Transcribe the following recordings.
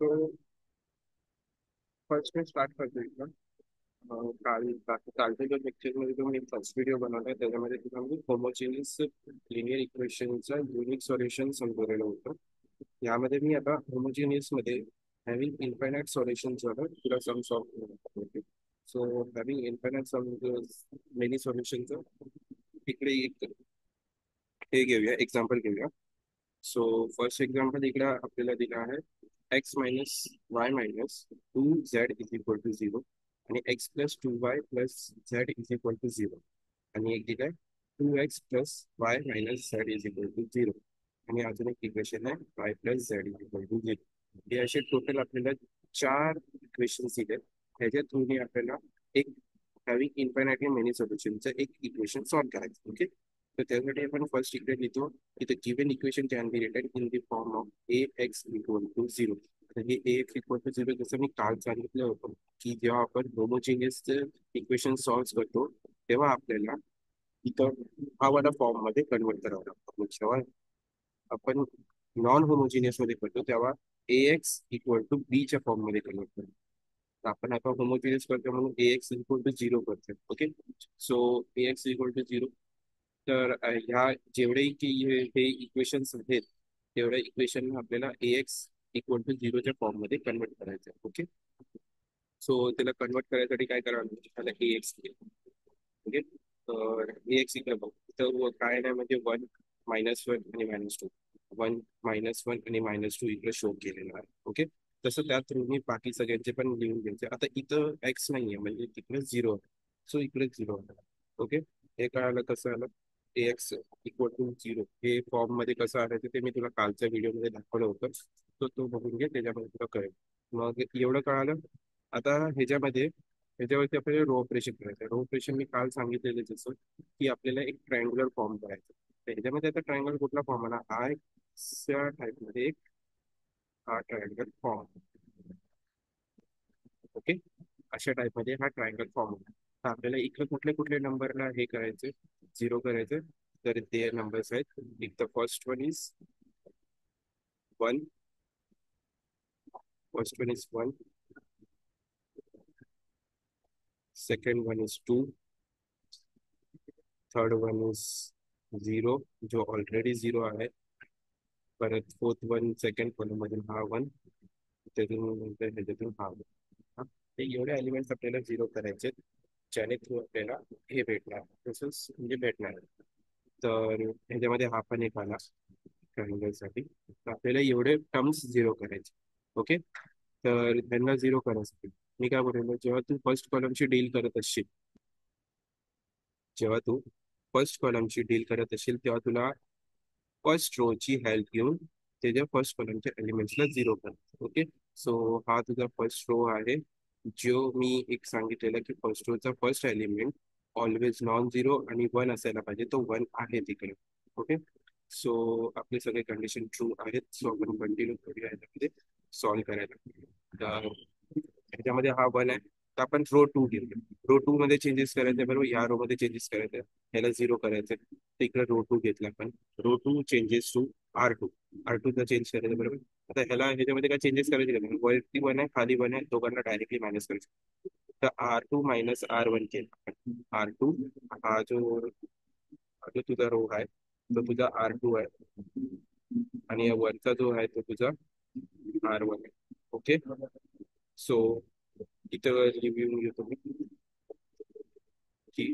तो फर्स्ट मी स्टार्ट करतो इथं. कालच्या जो लेक्चरमध्ये जो मी फर्स्ट व्हिडिओ बनवला त्याच्यामध्ये तुला मी होमोजिनियस लिनियर इक्वेशनचं युनिक सोल्युशन समजवलेलं होतं. यामध्ये मी आता होमोजिनियसमध्ये हॅव्हिंग इन्फायनाईट सोल्युशन्स तुला सम सॉल्व करतो. सो हॅव्हिंग इन्फायनाईट सम मेनी सोल्युशनचं इकडे एक हे घेऊया, एक्झाम्पल घेऊया. सो फर्स्ट एक्झाम्पल इकडे आपल्याला दिला आहे X minus Y minus two Z is equal to zero आणि X plus two Y plus Z is equal to zero आणि एक दिलं आहे two X plus Y minus Z is equal to zero आणि अजून एक इक्वेशन आहे Y plus Z is equal to zero. हे असे टोटल आपल्याला चार इक्वेशन्स दिले. ह्याच्या थ्रूने आपल्याला एक हॅव्हिंग इन्फायनाइटली मेनी सोल्युशनचं एक इक्वेशन सॉल्व करायचं. ओके, तर त्यासाठी आपण फर्स्ट इकडे लिहितो की the given equation can be written in the form of A X equal to zero. आता हे A X equal to zero जसं मी काल सांगितलं होतं की जेव्हा आपण होमोजिनियस इक्वेशन सॉल्व करतो तेव्हा आपल्याला इथं हा वाला फॉर्म मध्ये कन्वर्ट करावं लागतं. जेव्हा आपण नॉन होमोजिनियस मध्ये करतो तेव्हा ए एक्स इक्वल टू बी च्या फॉर्म मध्ये कन्वर्ट करतो. तर आपण आता होमोजिनियस करतो म्हणून A X equal to zero करतो. Okay, so A X equal to zero. तर ह्या जेवढे की हे इक्वेशन्स आहेत तेवढ्या इक्वेशन आपल्याला ए एक्स इक्वल टू झिरोच्या फॉर्म मध्ये कन्वर्ट करायचं आहे. ओके, सो त्याला कन्वर्ट करायसाठी काय करावं लागतं, त्याला ए एक्स. ओके, तर ए एक्स इकडे बघ, तर काय नाही म्हणजे वन मायनस वन आणि minus two, one minus one आणि मायनस टू इकडे शो केलेलं आहे. ओके, तसं त्या थ्रू मी बाकी सगळ्यांचे पण लिहून घ्यायचे. आता इथं एक्स नाही आहे म्हणजे तिकडे झिरो आहे, सो इकडे झिरो आहे. ओके, हे कळालं कसं आलं ए एक्स इक्वल टू झिरो हे फॉर्म मध्ये कसं आलं ते मी तुला कालच्या व्हिडिओमध्ये दाखवलं होतं. तो बघून घे, त्याच्यामध्ये तुला कळेल. मग एवढं कळालं. आता ह्याच्यावरती आपल्याला रो ऑपरेशन करायचं आहे. रो ऑपरेशन मी काल सांगितलेलं जसं की आपल्याला एक ट्रायंग्युलर फॉर्म करायचा. तर ह्याच्यामध्ये आता ट्रायंगल कुठला फॉर्म आला, च्या टाईपमध्ये एक हा ट्रायंगल फॉर्म. ओके, अशा टाईपमध्ये हा ट्रायंगल फॉर्म होता. तर आपल्याला इकडे कुठले कुठले नंबरला हे करायचे, झिरो करायचे. तर ते नंबर्स आहेत. एक तर one first one is one, second one is two, third one is zero जो ऑलरेडी झिरो आहे. परत फोर्थ वन सेकंड कॉलम मधून हा वन, त्यातून नंतर ह्याच्यातून हा वन. हा, ते एवढे एलिमेंट्स आपल्याला झिरो करायचे ज्याने थ्रू आपल्याला हे भेटणार, तसंच म्हणजे भेटणार. तर ह्याच्यामध्ये हा पण एक आला ट्रायंगलसाठी. तर आपल्याला एवढे टर्म्स झिरो करायचे. ओके, तर त्यांना झिरो करायसाठी मी काय बोललो, जेव्हा तू फर्स्ट कॉलमची डील करत असशील तेव्हा तुला फर्स्ट रो ची हेल्प घेऊन त्याच्या फर्स्ट कॉलमच्या एलिमेंट्सला झिरो कर. ओके, सो हा तुझा फर्स्ट रो आहे. जो मी एक सांगितलेलं की first Rochak first element always non zero आणि वन असायला पाहिजे, तो वन आहे तिकडे. ओके, सो आपले सगळे कंडिशन ट्रू आहेत. सो आपण कंटिन्यू करूया याच्यामध्ये सॉल्व्ह करायला. तर ह्याच्यामध्ये हा वन आहे, तर आपण रो टू घेऊया. रो टू मध्ये चेंजेस करायचे बरोबर, या रो मध्ये चेंजेस करायचे, ह्याला झिरो करायचे. तिकडे रो टू घेतला आपण, row to changes to R2, R2 चा चेंज करायचं बरोबर. आता ह्याच्यामध्ये काय चेंजेस करायचे का, वरती वन आहे खाली वन आहे, दोघांना डायरेक्टली मायनस करायचं. तर R2 मायनस R1 केला. R2 हा जो तुझा रो आहे तो तुझा R2 आहे आणि या वरचा जो आहे तो तुझा R1 आहे. ओके, सो इथं रिव्ह्यू घेतो मी की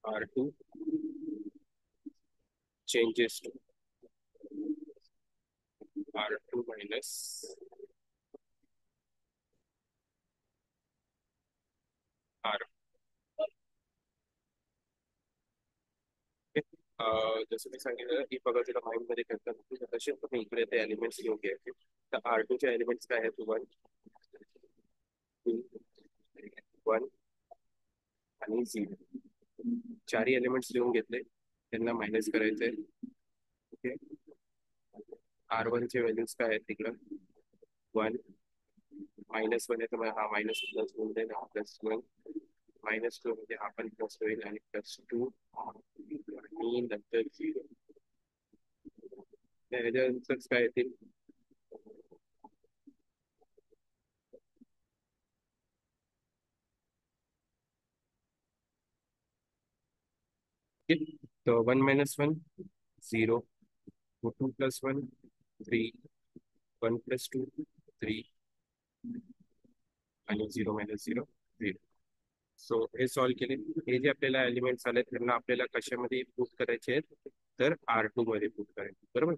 R2 changes to R2 minus R. Okay, जसं मी सांगितलं की बघा तुला माइंड मध्ये करतात तसे तुम्ही इकडे ते एलिमेंट्स घेऊन घ्यायचे. तर R2 चे एलिमेंट्स काय आहेत, वन, टू, वन आणि झिरो. चारही एलिमेंट्स लिहून घेतले, त्यांना मायनस करायचे. ओके, R1 चे व्हॅल्यूज काय आहेत तिकडं, वन, मायनस वन आहे तर मग हा मायनस प्लस होऊन जाईल, हा प्लस वन, मायनस टू म्हणजे हा पण प्लस होईल आणि प्लस टू आणि नंतर झिरो. ह्याच्या आन्सर्स काय येतील, तर 1 - 1 0, 2 + 1 3, 1 + 2 3 आणि 0 - 0 0. सो हे सॉल्व्ह केले. हे जे आपल्याला एलिमेंट्स आले त्यांना आपल्याला कशामध्ये पुट करायचे आहेत, तर R2 मध्ये पुट करायचे, बरोबर.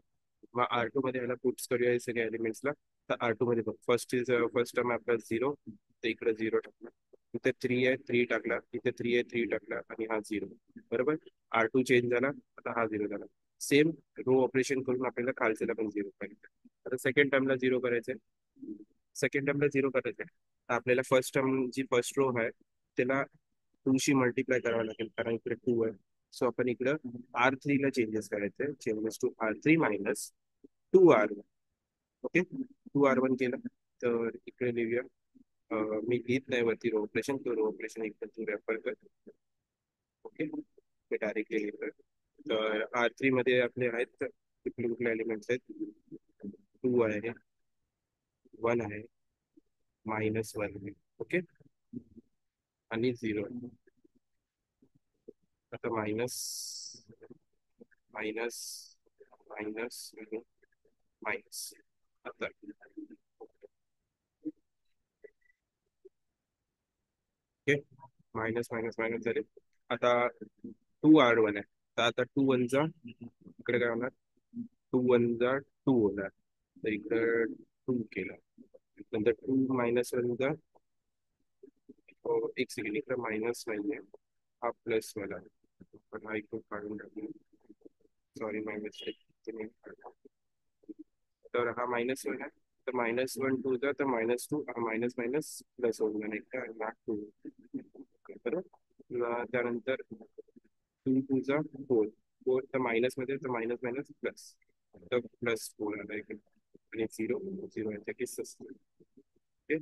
मग R2 मध्ये ह्याला पुट्स करूया हे सगळे एलिमेंट्सला. तर R2 मध्ये बघ, फर्स्ट टर्म आपला 0, तर इकडे 0 टाकला. इथे 3 आहे, 3 टाकला. इथे 3 आहे, 3 टाकला आणि हा 0, बरोबर. R2 चेंज झाला, आता हा 0 झाला. सेम रो ऑपरेशन करून आपल्याला खालच्याला पण 0 पाहिजे. आता सेकंड टर्मला 0 करायचंय. सेकंड टर्मला 0 करायचंय, तर आपल्याला फर्स्ट टर्म जी फर्स्ट रो आहे त्याला 2 शी मल्टिप्लाय करावं लागेल, कारण इकडे 2 आहे. सो आपण इकडं R3 ला चेंजेस करायचे, changes to R3 minus 2R1. Okay, 2R1 केलं. तर इकडे लिहूया. मी लिहित नाही वरती रो ऑपरेशन, तो रो ऑपरेशन इकडे तू रेफर कर. ओके, ते डायरेक्टली लिहितो. तर R3 मध्ये आपले आहेत कुठले कुठले एलिमेंट्स आहेत. 2 आहे, 1 आहे, -1 आहे. ओके, आणि 0. आता मायनस मायनस मायनस मायनस. आता ओके, मायनस मायनस मायनस झाले. आता 2R1 आहे, तर आता 2 वन जा इकडे काय होणार, 2 वन जा 2 होणार. तर इकडे 2 केला. नंतर 2 - 1 जा, एक सेकंड, इकडे मायनस नाहीये, हा प्लस वाला आहे. पण हा इकडून काढून टाकून, सॉरी माय मिस्टेक. तर हा -1 आहे. तर -1 2 जा, तर -2, मायनस मायनस प्लस होऊन जाणार एकदा, आणि हा 2 बरोबर. त्यानंतर 2 2 जा 4, 4 तर मायनस मध्ये, तर मायनस मायनस प्लस, तर +4 आला इकडे. आणि 0 0 याच्या केस असते. Okay,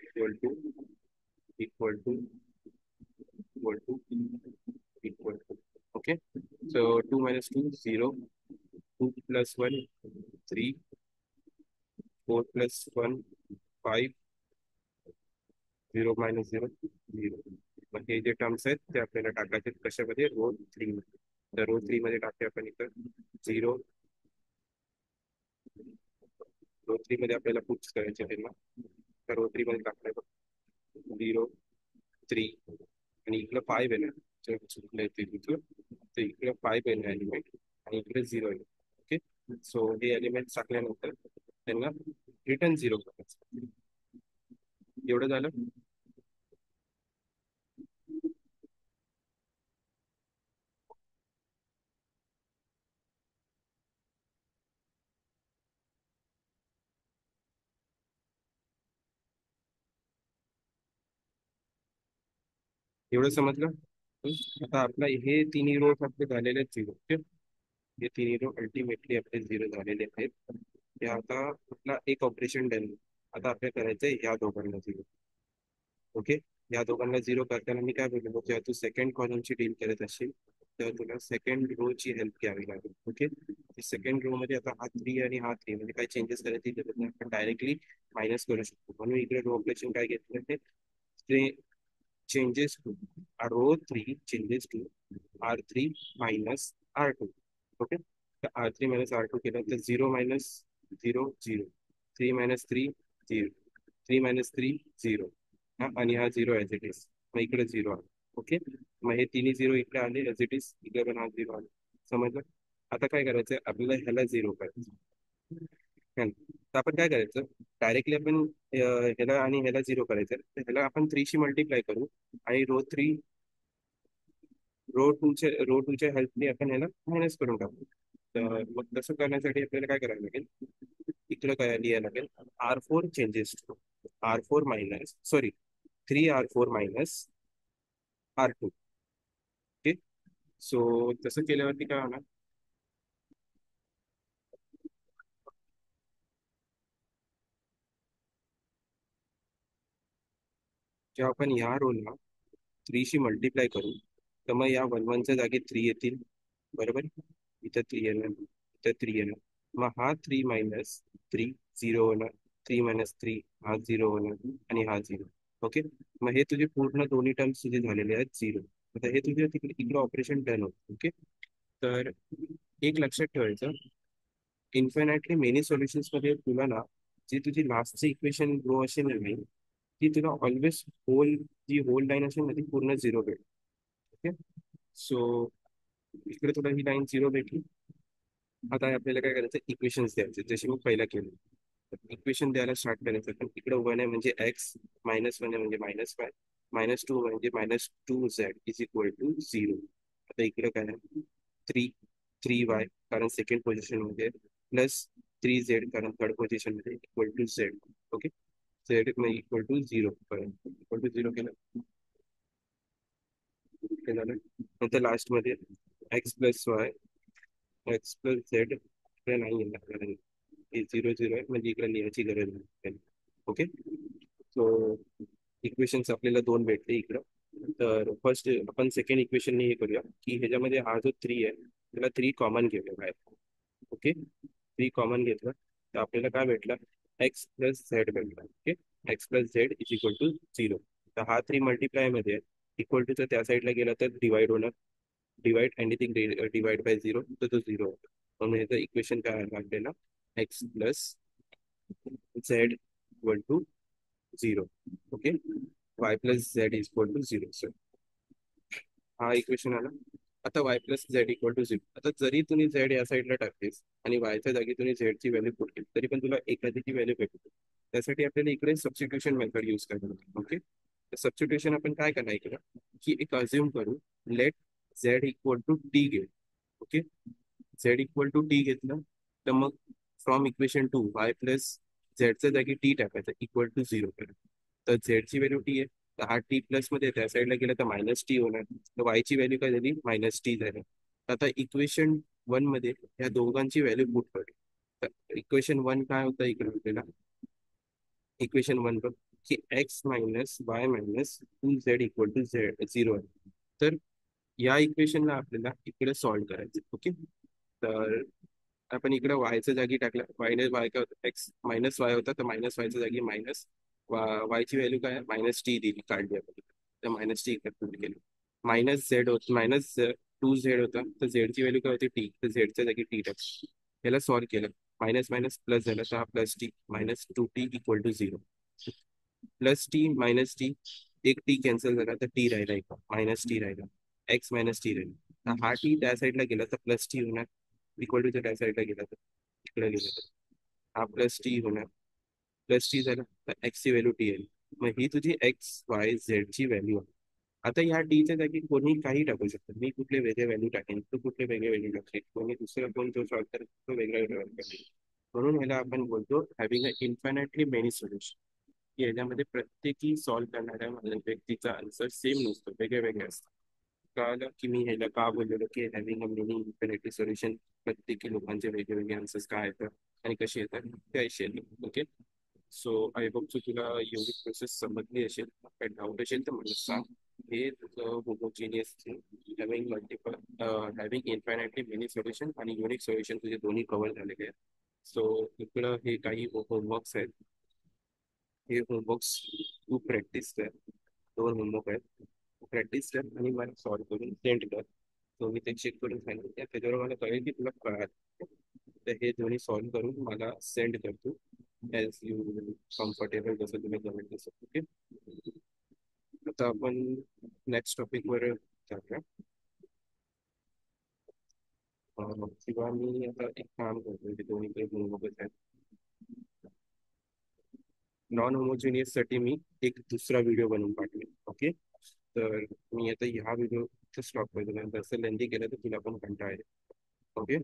equal to equal to equal to equal to. Okay, so 2 - 2 0, 2 + 1 3, 4 + 1 5, 0 - 0 0. मग हे जे टर्म्स आहेत ते आपल्याला टाकायचे आहेत कशामध्ये, रो 3 मध्ये. तर रो 3 मध्ये टाकते आपण इथं 0. रो 3 मध्ये आपल्याला पुट्स करायचे त्यांना. तर रो 3 मध्ये टाकलाय बघ, 0 3, आणि इकडं 5 आहे ना, चुकलं ते तिथं. तर इकडे 5 आहे ना एलिमेंट, आणि इकडे 0 आहे. ओके, सो हे एलिमेंट टाकल्यानंतर त्यांना रिटर्न 0 करायचं. एवढं झालं. एवढं समजलं. आता आपला हे तिन्ही रो आपले झालेले आहेत 0. ओके, हे तिन्ही रो अल्टिमेटली आपले 0 झालेले आहेत. हे आता आपला एक ऑपरेशन डन. आता आपल्याला करायचंय ह्या दोघांना 0. ओके, या दोघांना 0 करताना मी काय बोललो, जेव्हा तू सेकंड कॉलमची डील करत असशील तेव्हा तुला सेकंड रो ची हेल्प घ्यावी लागेल. ओके, सेकंड रो मध्ये आता हा 3 आणि हा 3 म्हणजे काही चेंजेस करायची गरज नाही, आपण डायरेक्टली मायनस करू शकतो. म्हणून इकडे रो ऑपरेशन काय घेतलं, ते changes to row 3 changes to R3 minus R2. Okay, तर R3 minus R2 केलं तर 0 - 0 0, 3 - 3 0, 3 - 3 0, हा आणि हा 0 ॲज इट इज. मग इकडे 0 आला. ओके, मग हे तिन्ही 0 इकडे आले ॲज इट इज, इकडे पण हा 0 आला. समजलं. आता काय करायचं, आपल्याला ह्याला 0 करायचं. है ना? तर आपण काय करायचं, डायरेक्टली आपण ह्याला आणि ह्याला 0 करायचं, तर ह्याला आपण 3 शी मल्टिप्लाय करू, आणि रो टूच्या हेल्पने आपण ह्याला मायनस करून टाकू. तर मग तसं करण्यासाठी आपल्याला काय करावं लागेल, इकडं काय लिहायला लागेल, R4 changes to R4 minus, sorry, 3R4 minus R2. Okay, so तसं केल्यावरती काय होणार, जेव्हा आपण या रोलला 3 शी मल्टिप्लाय करू, तर मग या 1 1च्या जागी 3 येतील, बरोबर. इथं 3 येणार, इथं 3 येणार. मग हा 3 मायनस 3 0 होणार, 3 - 3 हा 0 होणार, आणि हा 0. ओके, मग हे तुझे पूर्ण दोन्ही टर्म्स तुझे झालेले आहेत 0. आता हे तुझ्या तिकडे इकडे ऑपरेशन डन होतं. ओके. तर एक लक्षात ठेवायचं, इन्फायनाइटली मेनी सोल्युशन्स मध्ये तुला ना जी तुझी लास्टची इक्वेशन रो असेल ना main, ती तुला ऑलवेज जी होल लाईन असेल ना ती पूर्ण झिरो भेटेल. ओके. सो इकडे तुला ही लाईन झिरो भेटली. आता आपल्याला काय करायचं, इक्वेशन्स द्यायचे जसे मी पहिला केलं. इक्वेशन द्यायला स्टार्ट करायचं. पण इकडे वन आहे म्हणजे एक्स, मायनस वन आहे म्हणजे मायनस वाय, मायनस टू म्हणजे minus two Z is equal to zero. आता इकडे काय आहे, थ्री थ्री वाय कारण सेकंड पोझिशन मध्ये, प्लस थ्री झेड कारण थर्ड पोझिशन मध्ये, equal to Z. Okay. Z equal to zero, equal to zero केलं, हे झालं. नंतर लास्ट मध्ये X plus Y, X plus Z इकडे नाही येणार कारण हे झिरो झिरो आहे म्हणजे इकडे लिहायची गरज नाही. ओके. सो इक्वेशन्स आपल्याला दोन भेटले इकडं. तर फर्स्ट आपण सेकंड इक्वेशन हे करूया की ह्याच्यामध्ये हा जो थ्री आहे त्याला थ्री कॉमन घेऊया बाहेर. ओके. थ्री कॉमन घेतलं तर आपल्याला काय भेटलं, एक्स प्लस झेड भेटला. Okay. X plus Z is equal to zero. तर हा थ्री मल्टिप्लाय मध्ये इक्वल टूचा त्या साईडला गेला तर डिवाइड होणार, divide anything divide by zero तर तो झिरो होतो. म्हणून याचं इक्वेशन काय आहे आपल्याला, X plus Z equal to zero. Okay. Y plus Z is equal to zero. Sir हा इक्वेशन आला. आता Y plus Z equal to zero. आता जरी तुम्ही झेड या साईडला टाकलीस आणि वायच्या जागी तुम्ही झेडची व्हॅल्यू पुट केली तरी पण तुला एखादीची व्हॅल्यू भेटते. त्यासाठी आपल्याला इकडे सबस्टिट्यूशन मेथड यूज करायला. ओके. सबस्टिट्यूशन आपण काय करणार इकडे, की एक अज्युम करू, let Z equal to T घे. Okay. Z equal to T घेतलं तर मग from equation two Y plus झेडच्या जागी टी टाकायचं इक्वल टू झिरो करा. तर झेडची व्हॅल्यू टी आहे, तर हा टी प्लस मध्ये त्या साईडला गेला तर मायनस टी होणार. तर वायची व्हॅल्यू काय झाली, मायनस टी झाली. आता इक्वेशन वन मध्ये या दोघांची व्हॅल्यू पुट करू. तर इक्वेशन वन काय होतं इकडे आपल्याला, इक्वेशन वन बघ की X minus Y minus two Z equal to Z zero आहे. तर या इक्वेशनला आपल्याला इकडे सॉल्व्ह करायचं. ओके. तर आपण इकडे वायच्या जागी टाकलं, मायनस वाय काय होतं, एक्स मायनस वाय होता तर मायनस वायच्या जागी मायनस वायची व्हॅल्यू काय आहे, मायनस टी दिली, काढली आपण. तर मायनस टी इकडे पुट केली. मायनस झेड होत, मायनस टू झेड होता तर झेडची व्हॅल्यू काय होती, टी, तर झेडच्या जागी टी टाकली. याला सॉल्व्ह केलं, मायनस मायनस प्लस झालं तर हा plus T, minus two T equal to zero. Plus T minus T, एक टी कॅन्सल झाला तर टी राहिला, एक मायनस टी राहिला, एक्स मायनस टी राहिला. तर हा टी त्या साईडला गेला तर प्लस टी होणार, इक्वल टू त्या साईडला गेला तर इकडे गेला तर हा प्लस टी होणार. प्लस टी झाला तर एक्स ची व्हॅल्यू टी आहे. मग ही तुझी एक्स वाय झेड ची व्हॅल्यू आहे. आता ह्या टीच्या जागी कोणी काही टाकू शकतो, मी कुठले वेगळे व्हॅल्यू टाकेन, तू कुठले वेगळे व्हॅल्यू टाकेल, कोणी दुसरा कोण जो सॉल्व करेल तो वेगळा वेगळा करेल. म्हणून ह्याला आपण बोलतो having a infinitely many solution. की याच्यामध्ये प्रत्येकी सॉल्व्ह करणाऱ्या व्यक्तीचा आन्सर सेम नसतो, वेगळे वेगळे असतात. कळालं की मी ह्याला का बोललेलो की having a many infinity solution, प्रत्येकी लोकांचे वेगवेगळे आन्सर्स काय येतात आणि कसे येतात ते असेल. ओके. सो आय होप तुला एवढी प्रोसेस समजली असेल. काही डाऊट असेल तर मला सांग. हे तुझं homogeneous having multiple, having infinitely many solution आणि युनिक सोल्युशन तुझे दोन्ही कव्हर झालेले आहेत. सो इकडं हे काही होमवर्क्स आहेत, हे होमवर्क्स तू प्रॅक्टिस कर. दोन होमवर्क आहेत, प्रॅक्टिस कर आणि मला सॉल्व्ह करून सेंड कर. तो मी ते चेक करून सांगितलं त्याच्यावर मला कळेल की तुला कळाल. तर हे दोन्ही सॉल्व्ह करून मला सेंड करतो ॲज यू कम्फर्टेबल, जसं तुम्ही जमेल तसं. ओके. आता आपण नेक्स्ट टॉपिकवर जाऊया. किंवा मी आता एक काम करतो की दोन्ही काही होमवर्कच आहेत. नॉन होमोजिनियस साठी मी एक दुसरा व्हिडिओ बनवून पाठवेन. ओके. तर मी आता ह्या व्हिडिओ स्टॉप करतो, जसं लेंदी केलं तर तुला पण कंटाळा येईल. ओके.